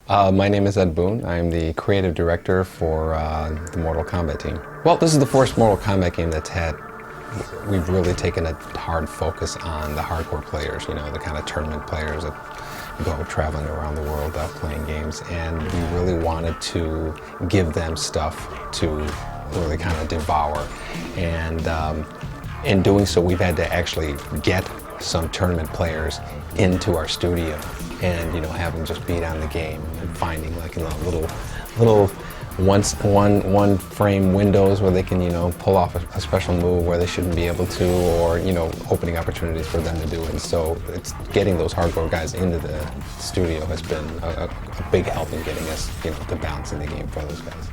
My name is Ed Boon. I'm the creative director for the Mortal Kombat team. Well, this is the first Mortal Kombat game we've really taken a hard focus on the hardcore players, you know, the kind of tournament players that go traveling around the world playing games, and we really wanted to give them stuff to really kind of devour. And in doing so, we've had to actually get some tournament players into our studio and, you know, have them just beat on the game and finding, like, you know, little one frame windows where they can, you know, pull off a special move where they shouldn't be able to, or, you know, opening opportunities for them to do it. And so it's getting those hardcore guys into the studio has been a big help in getting us, you know, to balancing the game for those guys.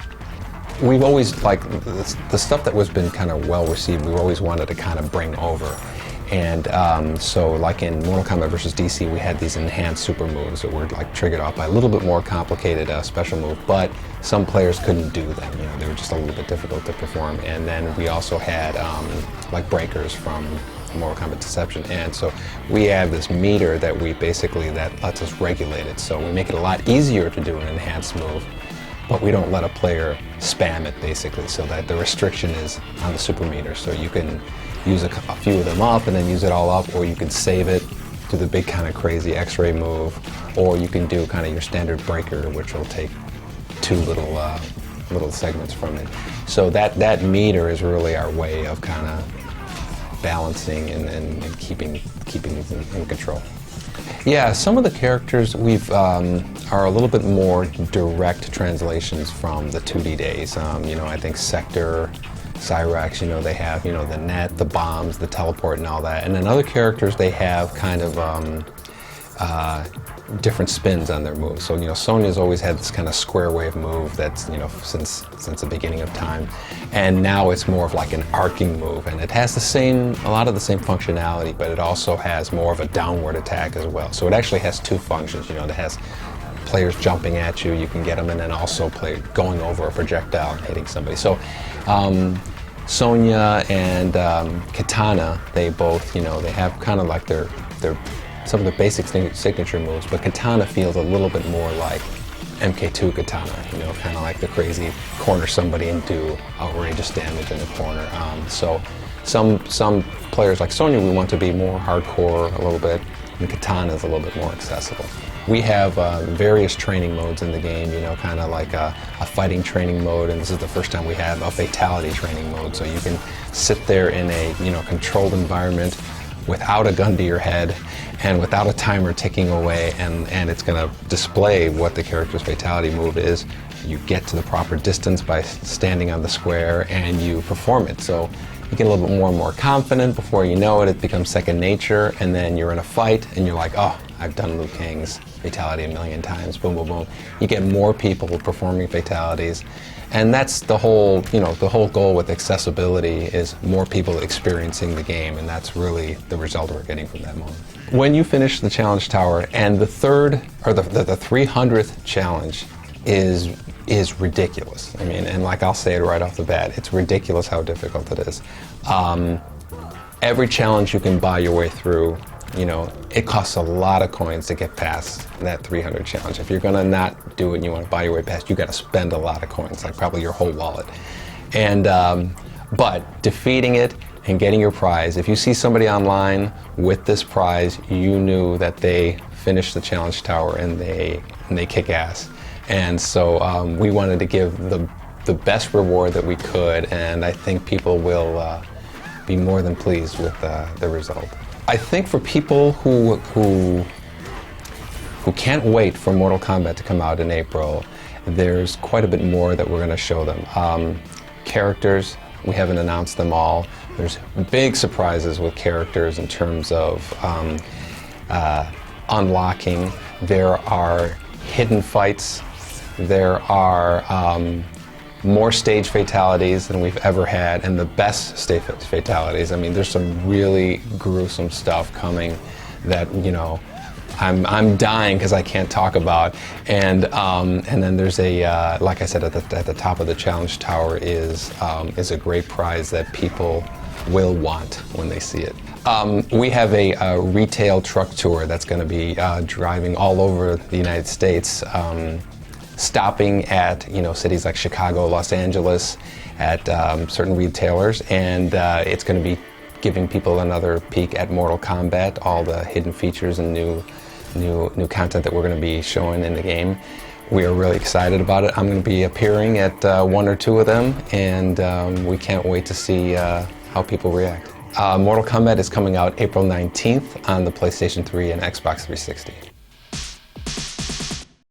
We've always, like, the stuff that was been kind of well received, we've always wanted to kind of bring over. And so, like in Mortal Kombat versus DC, we had these enhanced super moves that were, like, triggered off by a little bit more complicated special move, but some players couldn't do them. You know, they were just a little bit difficult to perform. And then we also had like breakers from Mortal Kombat Deception, and so we have this meter that that lets us regulate it. So we make it a lot easier to do an enhanced move, but we don't let a player spam it, basically, so that the restriction is on the super meter. So you can use a few of them up and then use it all up, or you can save it, do the big kind of crazy X-ray move, or you can do kind of your standard breaker, which will take two little segments from it. So that meter is really our way of kind of balancing and keeping things in control. Yeah, some of the characters are a little bit more direct translations from the 2D days. You know, I think Sector, Cyrax, you know, they have, you know, the net, the bombs, the teleport, and all that. And then other characters, they have kind of different spins on their moves. So, you know, Sonya's always had this kind of square wave move that's, you know, since the beginning of time. And now it's more of like an arcing move, and it has a lot of the same functionality, but it also has more of a downward attack as well. So it actually has two functions, you know, it has players jumping at you, you can get them, and then also going over a projectile and hitting somebody. So Sonya and Katana, they both, you know, they have kind of like some of the basic signature moves, but Katana feels a little bit more like MK2 Katana, you know, kind of like the crazy corner somebody and do outrageous damage in the corner. So some players like Sonya, we want to be more hardcore a little bit, and Katana is a little bit more accessible. We have various training modes in the game, you know, kind of like a fighting training mode, and this is the first time we have a fatality training mode, so you can sit there in a, you know, controlled environment without a gun to your head and without a timer ticking away, and it's going to display what the character's fatality move is. You get to the proper distance by standing on the square and you perform it. So you get a little bit more and more confident. Before you know it, it becomes second nature, and then you're in a fight and you're like, oh, I've done Liu Kang's fatality a million times, boom, boom, boom. You get more people performing fatalities, and that's the whole, you know, the whole goal with accessibility is more people experiencing the game, and that's really the result we're getting from that moment. When you finish the challenge tower, and the 300th challenge is ridiculous. I mean, and like I'll say it right off the bat, it's ridiculous how difficult it is. Every challenge you can buy your way through, you know, it costs a lot of coins to get past that 300 challenge. If you're gonna not do it and you want to buy your way past, you got to spend a lot of coins, like probably your whole wallet. And but defeating it and getting your prize, if you see somebody online with this prize, you knew that they finished the challenge tower and they kick ass. And so we wanted to give the best reward that we could, and I think people will be more than pleased with the result. I think for people who can't wait for Mortal Kombat to come out in April, there's quite a bit more that we're going to show them. Characters, we haven't announced them all. There's big surprises with characters in terms of unlocking. There are hidden fights. There are more stage fatalities than we've ever had, and the best stage fatalities. I mean, there's some really gruesome stuff coming that, you know, I'm dying because I can't talk about. And then there's like I said, at the top of the challenge tower is a great prize that people will want when they see it. We have a retail truck tour that's going to be driving all over the United States, stopping at cities like Chicago, Los Angeles, at certain retailers, and it's going to be giving people another peek at Mortal Kombat, all the hidden features and new content that we're going to be showing in the game. We are really excited about it. I'm going to be appearing at one or two of them, and we can't wait to see how people react. Mortal Kombat is coming out April 19th on the PlayStation 3 and Xbox 360.